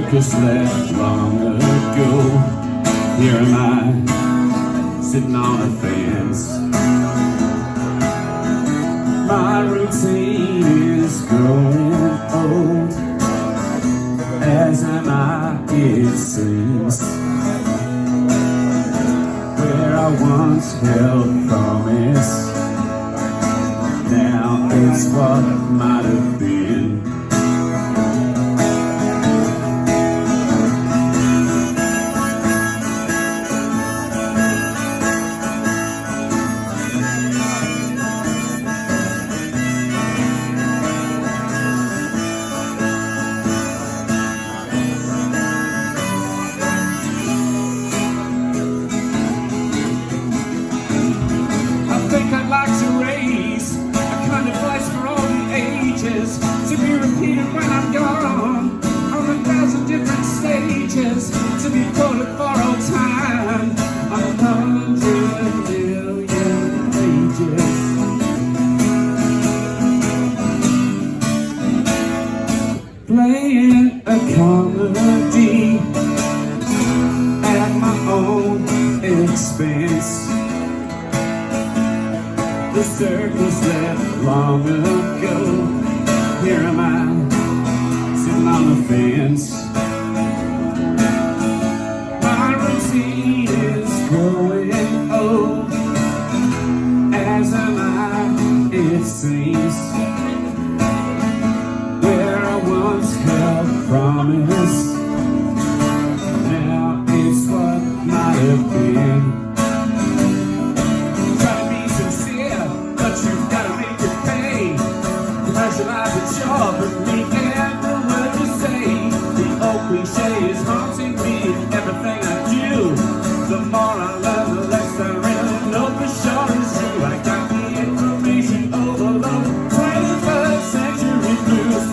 circus left long ago. Here am I, sitting on a fence. My routine is growing old, as am I, it seems. Where I once held promise, now it's what might have been. I'd like to raise a kind of voice for all the ages, to be repeated when I'm gone on 1,000 different stages, to be quoted for all time on 100 million pages. Playing a comedy at my own expense. The circus left long ago. Here am I, sitting on the fence. My routine is growing old, as am I, it seems. Where I once held promise, now it's what might have been. Commercialize a job and make every word you say. The old cliche is haunting me in everything I do. The more I learn, the less I really know for sure is true. I got the information overload, 21st century blues.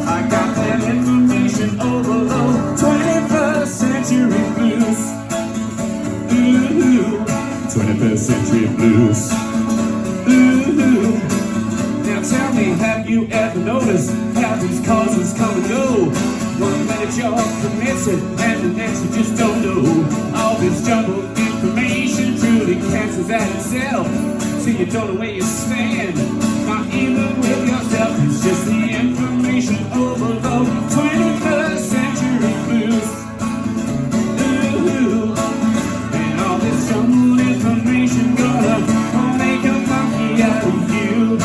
I got that information overload, 21st century blues. Ooh, 21st century blues. Now tell me, have you ever noticed how these causes come and go? 1 minute you're committed and the next you just don't know. All this jumbled information truly cancels out itself, till you don't know where you stand. Not even with yourself, it's just the information overload, 21st century blues. Ooh, and all this jumbled information gonna make a monkey out of you.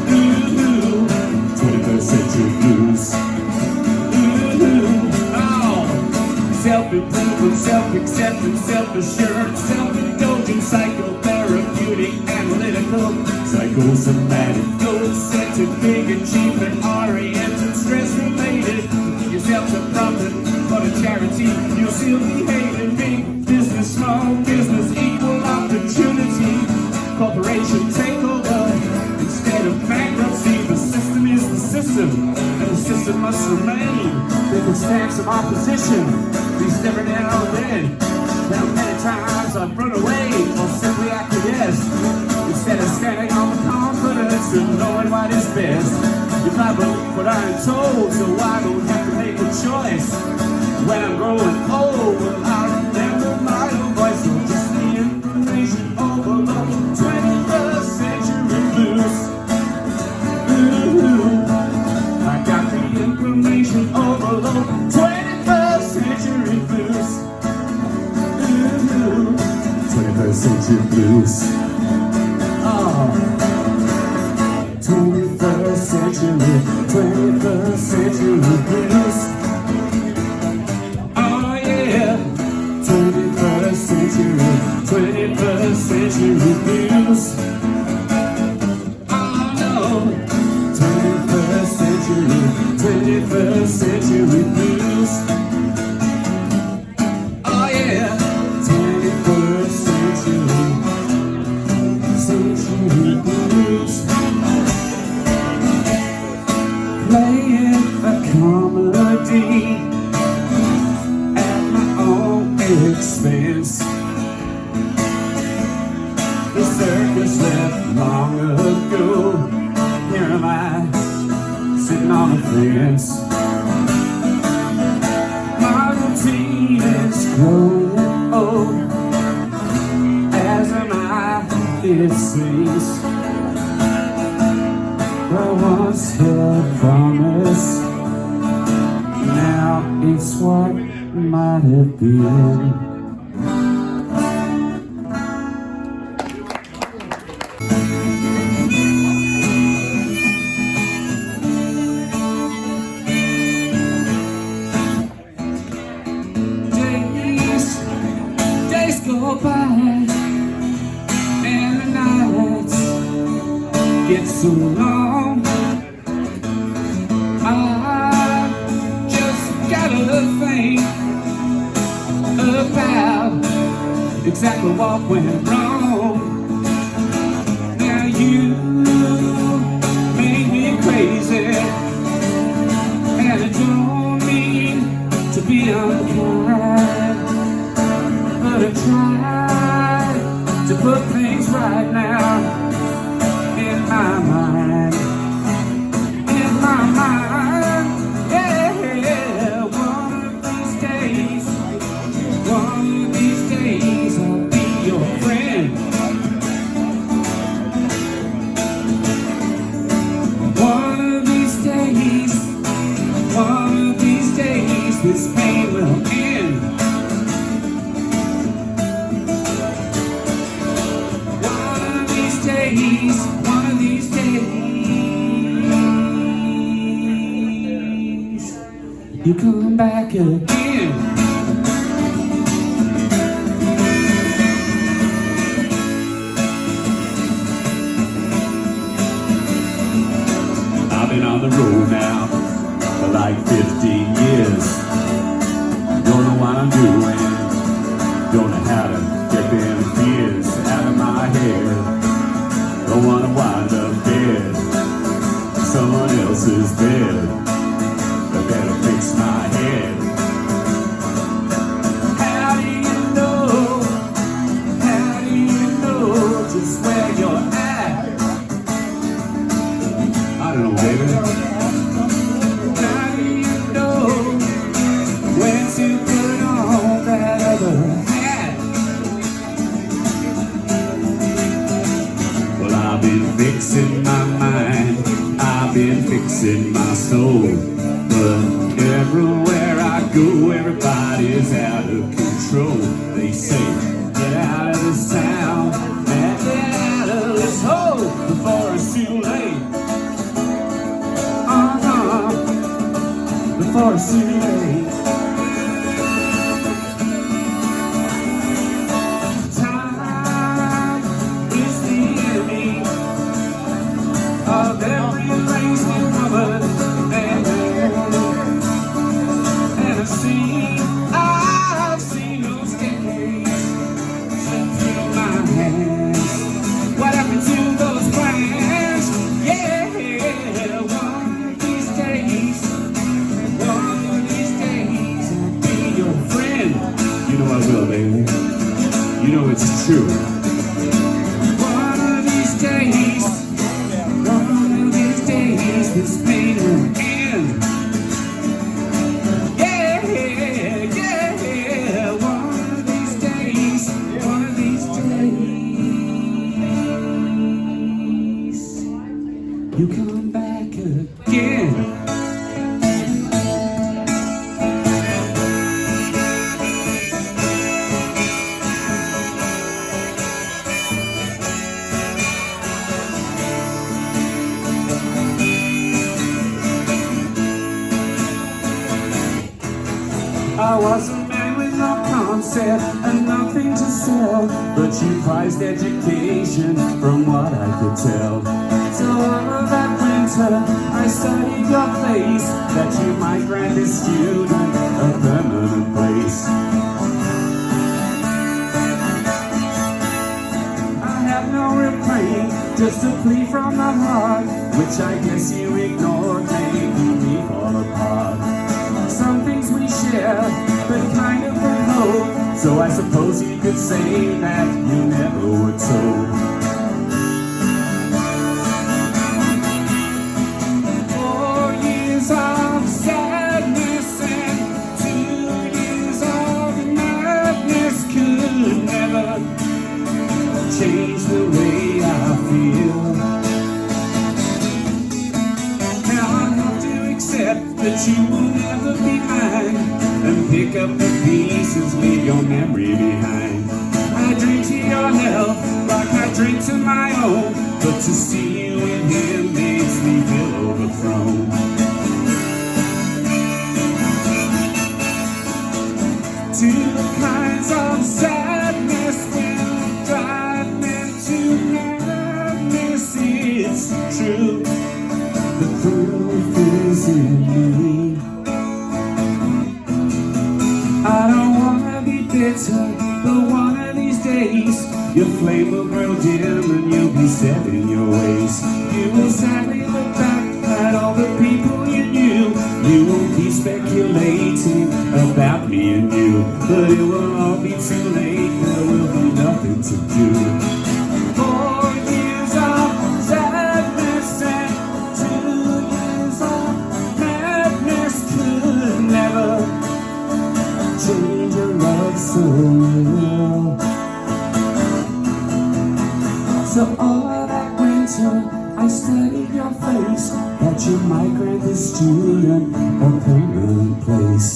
Ooh, 21st century blues. Ooh, oh, self-improvement, self-acceptance, self-assurance, self-indulgence, psychotherapeutic, analytical, psychosomatic, goal-centered, big achievement, oriented, stress-related. Yourself a profit for the charity, you'll still be hated. Big business, small business, equal opportunity, corporation takeover instead of bankruptcy. The system is the system, and the system must remain. They can stand some opposition, be every now and then. Now many times I've run away or simply acquiesced, instead of standing on the confidence and knowing what is best. If I believe what I am told, so I don't have to make a choice. When I'm growing old, well, I remember my own voice. So just the information overload, 21st century blues. Ooh, I got the information overload, 21st century blues. Ooh, 21st century blues. Oh, 21st century, 21st century blues. Oh yeah, 21st century, 21st century blues. Oh no, 21st century, 21st century blues. Oh yeah, 21st century blues. Playing a comedy at my own expense. The circus left long ago. Here am I, sitting sitting on a fence. My routine is growing old, as am I, it seems. I once held a promise, now it's what might have been. Days go by and the nights get so long. I just gotta think about exactly what went wrong. Now you make me crazy, and I don't mean to be unkind, but I try to put things right now in my mind. In my mind, yeah. One of these days I'll be your friend. One of these days, this pain will end. One of these days, you come back again. I've been on the road now for like 15 years. Don't know what I'm doing, don't know how to get them fears out of my head. Don't wanna wind up dead, someone else's bed. I better fix my head. How do you know just where you're at? I don't know, baby. How do you know when to put on that other hat? Well, I've been fixing my mind, I've been fixing my soul, but everywhere I go, everybody's out of control. They say, get out of this town, and get out of this hole before it's too late. Before it's too late. Time is the enemy of every lazy woman and man. And I've seen those days slip through my hands. What happened to those plans? Yeah, one of these days I'll be your friend. You know I will, baby. You know it's true. One of these days, this pain will end. Yeah, one of these days, you come back again. I was a man with no concept and nothing to sell, but you prized education from what I could tell. So all of that winter I studied your face, that you might grant this student a permanent place. I have no refrain, just a plea from the heart, which I guess you ignored, making me fall apart. Some things we share, but kind of remote, so I suppose you could say that you never were told. For my own, but to see you in him makes me feel overthrown. Two kinds of sadness will drive me to madness. It's true, the proof is in me. I don't wanna be bitter, but one of these days your flame will grow dim and you'll be set in your ways. You will sadly look back at all the people you knew. You won't be speculating about me and you, but it will all be too late. There will be nothing to do. 4 years of sadness and 2 years of madness could never change a love so real. So all of that winter I studied your face, that you might grant the student a permanent place.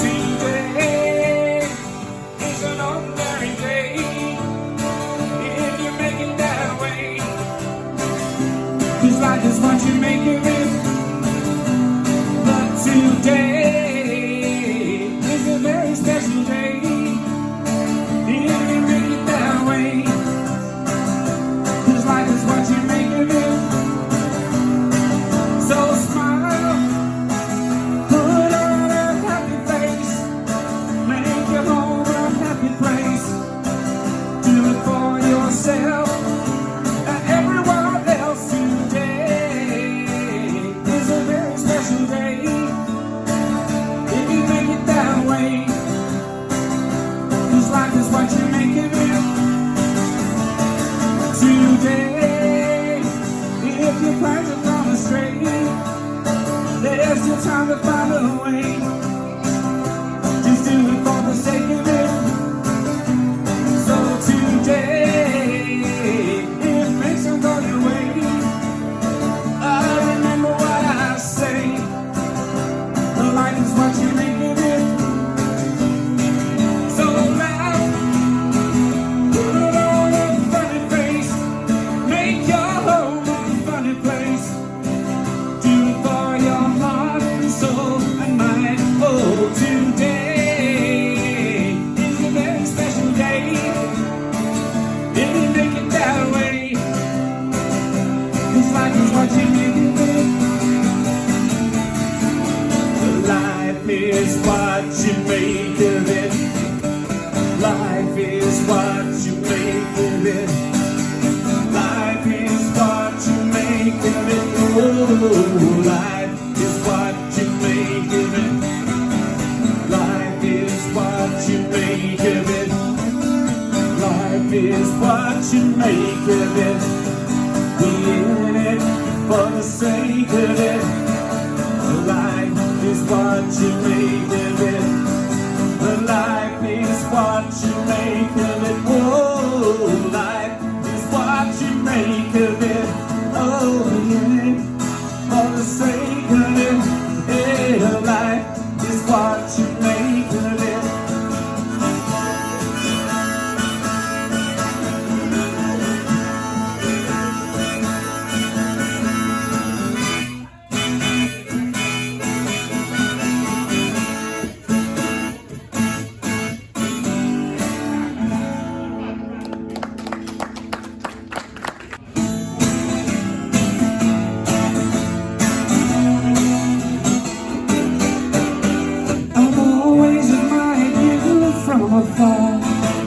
Today is an ordinary day, if you make it that way. 'Cause life is what you make of it. But today is a very special day, if you make it that way. 'Cause life is what you make of it. So smile, put on a happy face, make your home a happy place. Do it for yourself and everyone else. Today is a very special day, if you make it that way. 'Cause life is what you make of it. Today, if your plans are gone astray, there's your time to find a way. Just do it for the sake of it. So today, if things don't go your way, remember what I say. Life is what you make of it. So laugh, put on a funny face, make your home a funny place. Do it for your heart and soul and mind. Oh, today is a very special day, if you make it that way. 'Cause life is what you make of it. Life is what you make of it. Life is what you make of it. Life is what you make of it. Oh, life is what you make of it. Life is what you make of it. Life is what you make of it. Be in it for the sake of it. Life is what you make of it. Life is what you make of it. Oh, life is what you make of it. Oh, yeah, for the sake of it. Yeah, life is what you make of it.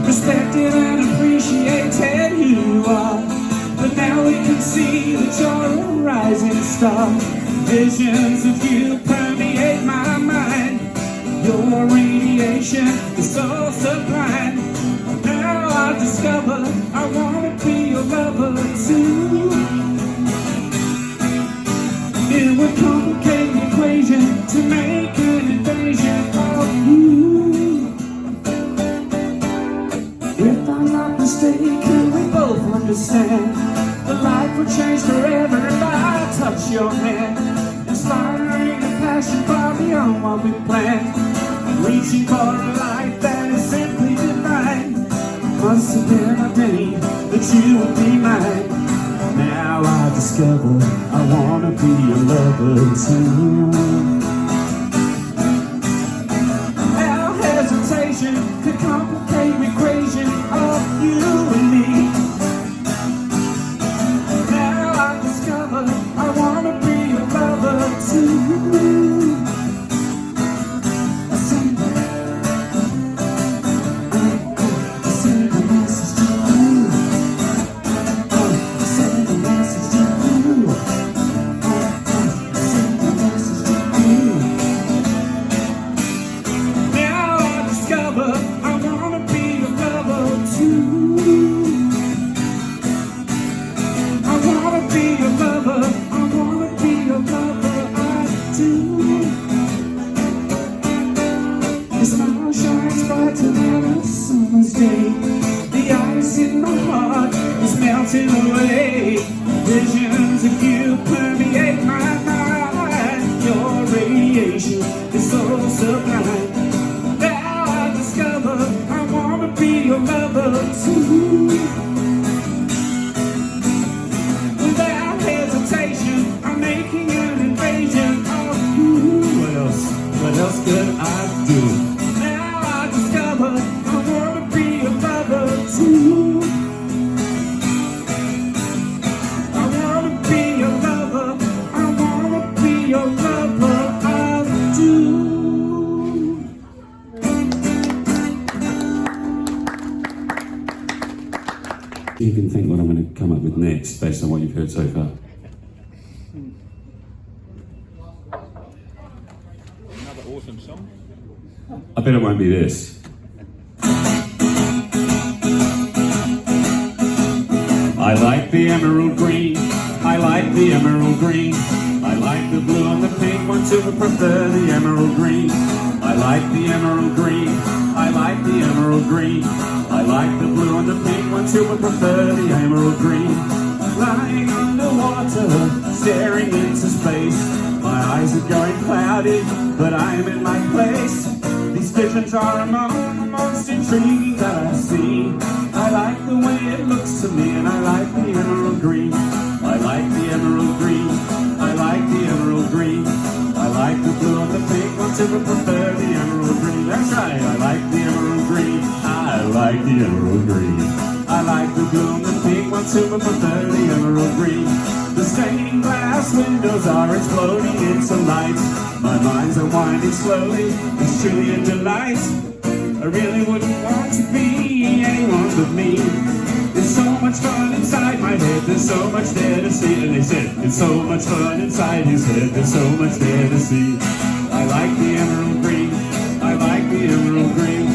Respected and appreciated you are, but now we can see that you're a rising star. Visions of you permeate my mind. Your radiation is so sublime. Now I discover I want to be your lover too. It would complicate the equation to make an invasion of you. If I'm not mistaken, we both understand would change forever if I touch your hand. Inspiring a passion far beyond what we planned. Reaching for a life that is simply divine. Must have been ordained that you would be mine. Now I discover I wanna be your lover too. Our hesitation could complicate the equation of you and me. Now I discover I wanna be your lover too. The ice in my heart is melting away. Visions of you permeate my mind. Your radiation is so sublime. Now I discover I wanna be your lover too. Without hesitation, I'm making an invasion of you. What else could I do? Now I discover too. I wanna be your lover. I wanna be your lover. I do. You can think what I'm going to come up with next based on what you've heard so far. Another awesome song. I bet it won't be this. I like the emerald green, I like the emerald green. I like the blue and the pink ones who would prefer the emerald green. I like the emerald green, I like the emerald green. I like the blue and the pink ones who would prefer the emerald green. Lying underwater, staring into space. My eyes are going cloudy, but I am in my place. These visions are among the most intriguing that I see. I like the way it looks to me, and I like the emerald green. I like the emerald green. I like the emerald green. I like the blue and the pink ones who would prefer the emerald green. That's right, I like the emerald green. I like the emerald green. I like the blue and the pink ones who would prefer the emerald green. The stained glass windows are exploding into light. My mind's unwinding slowly, it's truly a delight. I really wouldn't want to be anyone but me. There's so much fun inside my head, there's so much there to see. And they said, there's so much fun inside his head, there's so much there to see. I like the emerald green, I like the emerald green.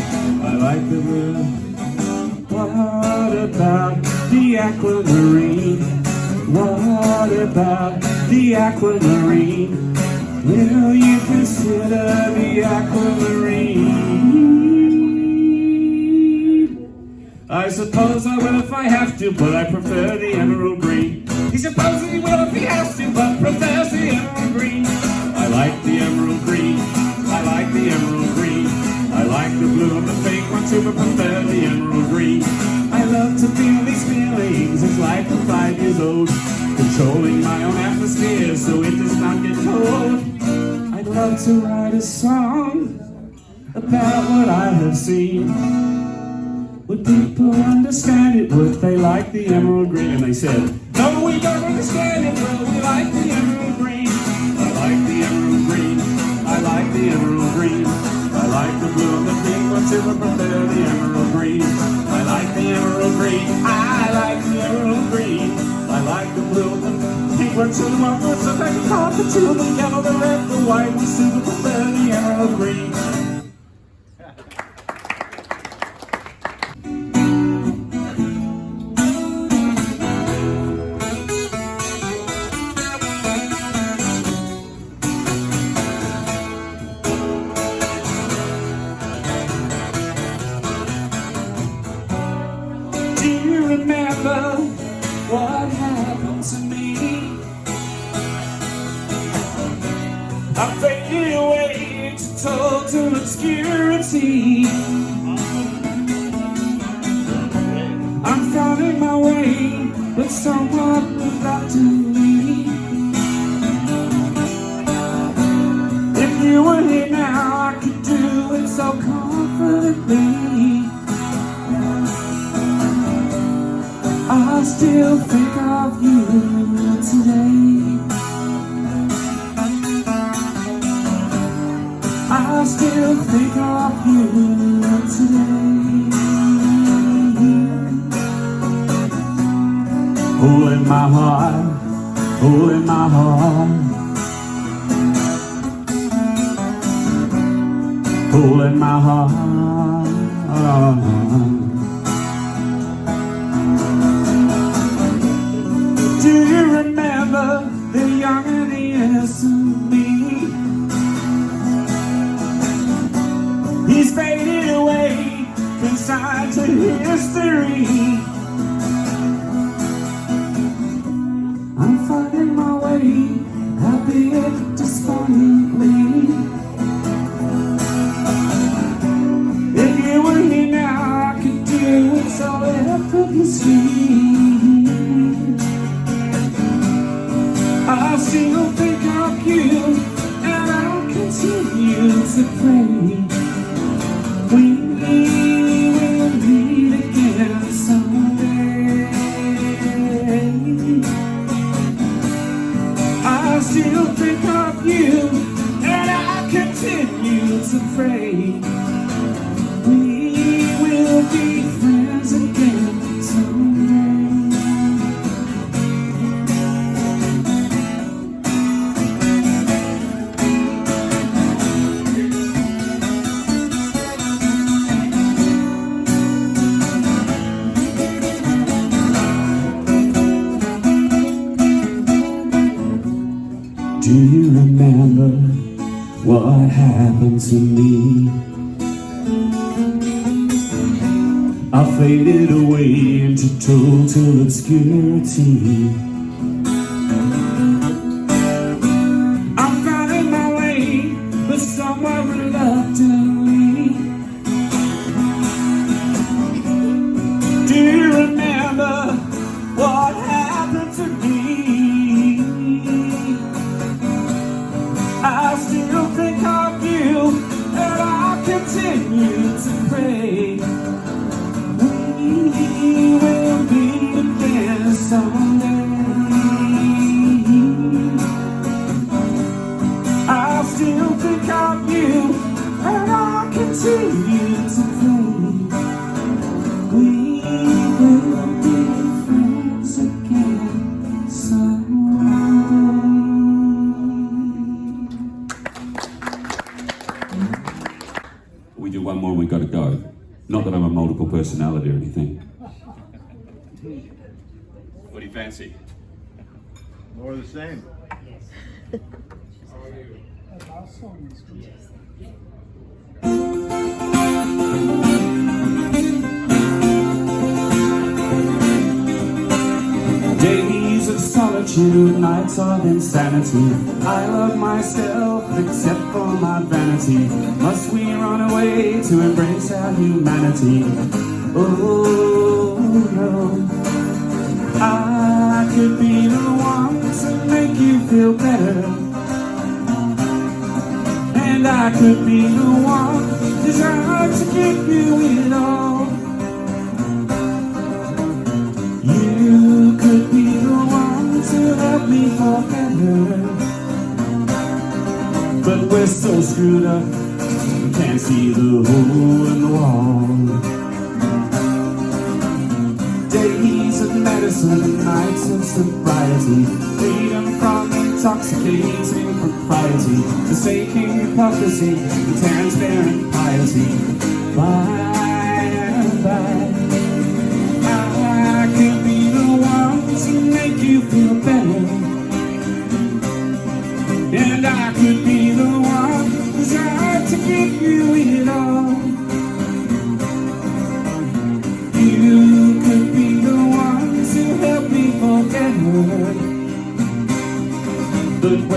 I like the blue. What about the aquamarine? What about the aquamarine? Will you consider the aquamarine? I suppose I will if I have to, but I prefer the emerald green. He supposes he will if he has to, but prefers the emerald green. I like the emerald green. I like the emerald green. I like the blue and the pink ones who prefer the emerald green. I love to feel these feelings, it's like I'm 5 years old, controlling my own atmosphere so it does not get cold. I'd love to write a song about what I have seen. Would people understand it? Would they like the emerald green? And they said, no, we don't understand it, but we like the emerald green. I like the emerald green. I like the emerald green. I like the blue and the pink ones who would prefer the emerald green. I like the emerald green. I like the emerald green. I like the blue and the pink ones who want to take a copy to the yellow, the red, the white ones who would prefer the emerald green. Remember what happened to me. I faded away to total obscurity. I'm finding my way, but somewhat reluctantly. If you were here now, I could do it so confidently. I still think of you today. I still think of you today. Hole in my heart, hole in my heart, hole in my heart. Do you remember the young and the innocent me? He's faded away, consigned to history. I'm finding my way, albeit despondently. If you were here now, I could do it so effortlessly. I still think of you, and I'll continue to pray. We will meet again someday. I still think of you, and I'll continue to pray. We will be friends again someday. Do you remember what happened to me? I faded away into total obscurity. I'm finding my way, but somewhat reluctantly. Do you remember what happened to me? I still think of you, and I'll continue to pray. We will meet again someday. I still think of you, and I'll continue to pray. We will be friends again someday. We do one more and we got to go. Not that I'm a multiple personality or anything. What do you fancy? More of the same. Days of solitude, nights of insanity. I love myself except for my vanity. Must we run away to embrace our humanity? Oh no, I could be the one to make you feel better, and I could be the one designed to give you it all. You could be the one to help me forget her, but we're so screwed up, we can't see the hole in the wall. Days of medicine, nights of sobriety, freedom from intoxicating propriety, forsaking hypocrisy, and transparent piety. By and by, I could be the one to make you feel better, and I could be the one designed to give you it all. You could be the one to help me forget her,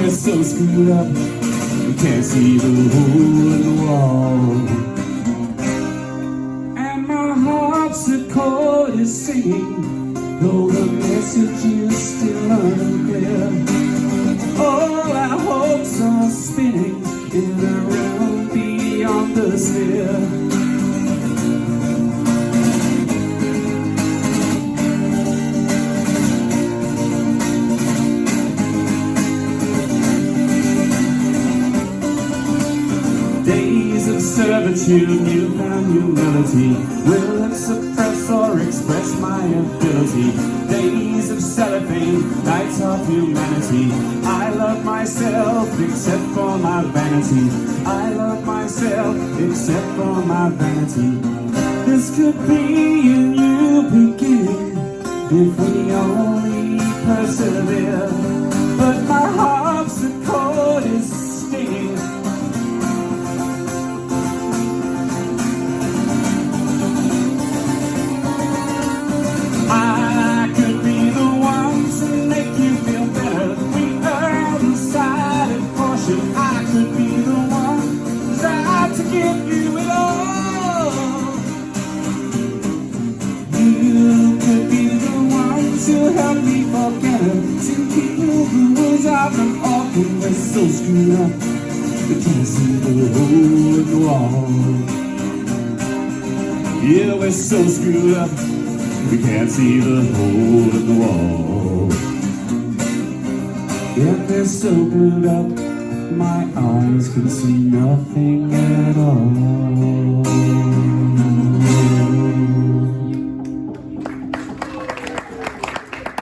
we're so screwed up, we can't see the hole in the wall. And my harpsichord is singing, though the message is still unclear. All our hopes are spinning in a realm beyond the sphere. Days of servitude, newfound humility. Will it suppress or express my ability? Days of cellophane, nights of humanity. I love myself except for my vanity. I love myself except for my vanity. This could be a new beginning if we only persevere. But my harpsichord is stinging. I could be the one to make you feel better. The early-sided portion. I could be the one try to give you it all. You could be the one to help me forget her, to heal the wounds I've been often. We're so screwed up, we can't see the hole in the wall. Yeah, we're so screwed up, we can't see the hole in the wall. Yeah, they're so glued up, my eyes can see nothing at all.